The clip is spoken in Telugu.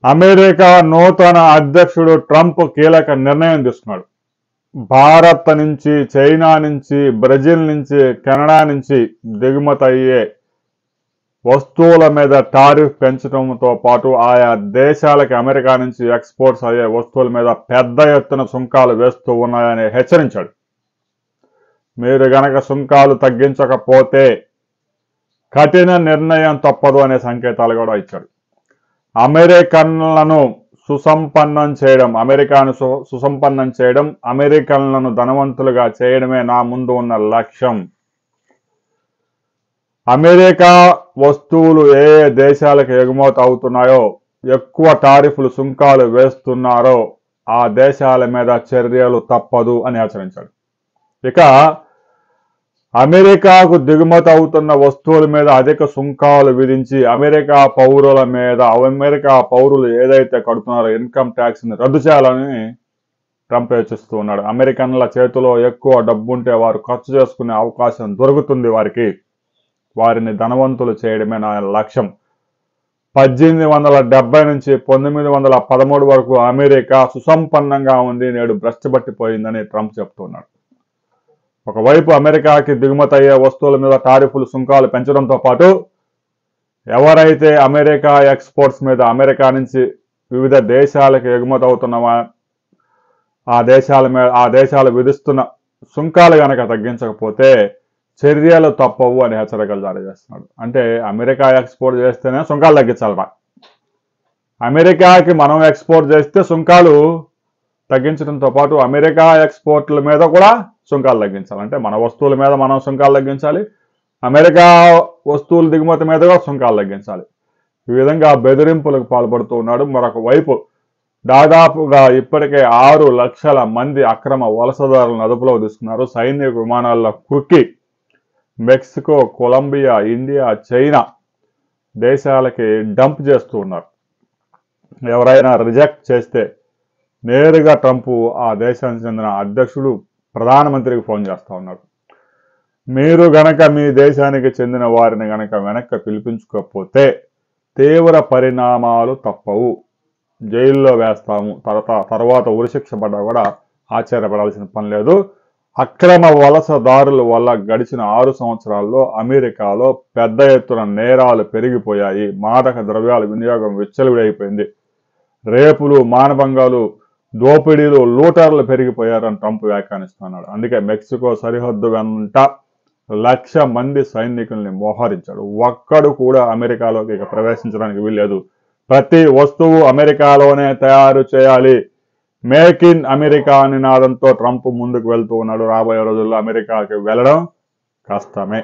అమెరికా నూతన అధ్యక్షుడు ట్రంప్ కీలక నిర్ణయం తీసుకున్నాడు. భారత్ నుంచి, చైనా నుంచి, బ్రెజిల్ నుంచి, కెనడా నుంచి దిగుమతి అయ్యే వస్తువుల మీద టారిఫ్ పెంచడంతో పాటు ఆయా దేశాలకి అమెరికా నుంచి ఎక్స్పోర్ట్స్ అయ్యే వస్తువుల మీద పెద్ద ఎత్తున సుంకాలు వేస్తూ ఉన్నాయని హెచ్చరించాడు. మీరు గనక సుంకాలు తగ్గించకపోతే కఠిన నిర్ణయం తప్పదు అనే సంకేతాలు కూడా ఇచ్చాడు. అమెరికన్లను సుసంపన్నం చేయడం, అమెరికన్లను ధనవంతులుగా చేయడమే నా ముందు ఉన్న లక్ష్యం. అమెరికా వస్తువులు ఏ ఏ దేశాలకు ఎగుమతి అవుతున్నాయో, ఎక్కువ టారిఫ్లు సుంకాలు వేస్తున్నారో ఆ దేశాల మీద చర్యలు తప్పదు అని హెచ్చరించాడు. ఇక అమెరికాకు దిగుమతి అవుతున్న వస్తువుల మీద అధిక సుంకాలు విధించి అమెరికా పౌరులు ఏదైతే కడుతున్నారో ఇన్కమ్ ట్యాక్స్ ని రద్దు చేయాలని ట్రంప్ యోచిస్తూ ఉన్నాడు. అమెరికన్ల చేతిలో ఎక్కువ డబ్బుంటే వారు ఖర్చు చేసుకునే అవకాశం దొరుకుతుంది వారిని ధనవంతులు చేయడమే నా లక్ష్యం. 1870 నుంచి 1913 వరకు అమెరికా సుసంపన్నంగా ఉంది, నేడు భ్రష్టుపట్టిపోయిందని ట్రంప్ చెప్తున్నాడు. ఒకవైపు అమెరికాకి దిగుమతి అయ్యే వస్తువుల మీద టారిఫ్లు సుంకాలు పెంచడంతో పాటు ఎవరైతే అమెరికా ఎక్స్పోర్ట్స్ మీద అమెరికా నుంచి వివిధ దేశాలకు ఎగుమతి అవుతున్న ఆ దేశాలు విధిస్తున్న సుంకాలు గనక తగ్గించకపోతే చర్యలు తప్పవు అని హెచ్చరికలు జారీ చేస్తున్నాడు. అంటే అమెరికా ఎక్స్పోర్ట్ చేస్తేనే సుంకాలు తగ్గించాలట. అమెరికాకి మనం ఎక్స్పోర్ట్ చేస్తే సుంకాలు తగ్గించడంతో పాటు అమెరికా ఎక్స్పోర్ట్ల మీద కూడా సుంకాలు తగ్గించాలి. అంటే మన వస్తువుల మీద మనం సుంకాలు తగ్గించాలి, అమెరికా వస్తువుల దిగుమతి మీద కూడా సుంకాలు తగ్గించాలి. ఈ విధంగా బెదిరింపులకు పాల్పడుతూ ఉన్నాడు. మరొక వైపు దాదాపుగా ఇప్పటికే 6 లక్షల మంది అక్రమ వలసదారులను అదుపులో తీసుకున్నారు. సైనిక విమానాల్లో కుక్కి మెక్సికో, కొలంబియా, ఇండియా, చైనా దేశాలకి డంప్ చేస్తూ ఉన్నారు. ఎవరైనా రిజెక్ట్ చేస్తే నేరుగా ట్రంప్ ఆ దేశానికి చెందిన అధ్యక్షుడు ప్రధానమంత్రికి ఫోన్ చేస్తూ ఉన్నాడు. మీరు గనక మీ దేశానికి చెందిన వారిని గనక వెనక్కి పిలిపించుకోకపోతే తీవ్ర పరిణామాలు తప్పవు, జైల్లో వేస్తాము, తర్వాత ఉరిశిక్ష పడ్డా కూడా ఆశ్చర్యపడాల్సిన పని లేదు. అక్రమ వలసదారుల వల్ల గడిచిన 6 సంవత్సరాల్లో అమెరికాలో పెద్ద ఎత్తున నేరాలు పెరిగిపోయాయి, మాదక ద్రవ్యాల వినియోగం విచ్చలవిడైపోయింది, రేపులు, మానభంగాలు, దోపిడీలు, లూటర్లు పెరిగిపోయారని ట్రంప్ వ్యాఖ్యానిస్తున్నాడు. అందుకే మెక్సికో సరిహద్దు వెంట 1,00,000 మంది సైనికుల్ని మోహరించాడు. ఒక్కడు కూడా అమెరికాలోకి ఇక ప్రవేశించడానికి వీల్లేదు. ప్రతి వస్తువు అమెరికాలోనే తయారు చేయాలి. మేక్ ఇన్ అమెరికా నినాదంతో ట్రంప్ ముందుకు వెళ్తూ ఉన్నాడు. రాబోయే రోజుల్లో అమెరికాకి వెళ్ళడం కష్టమే.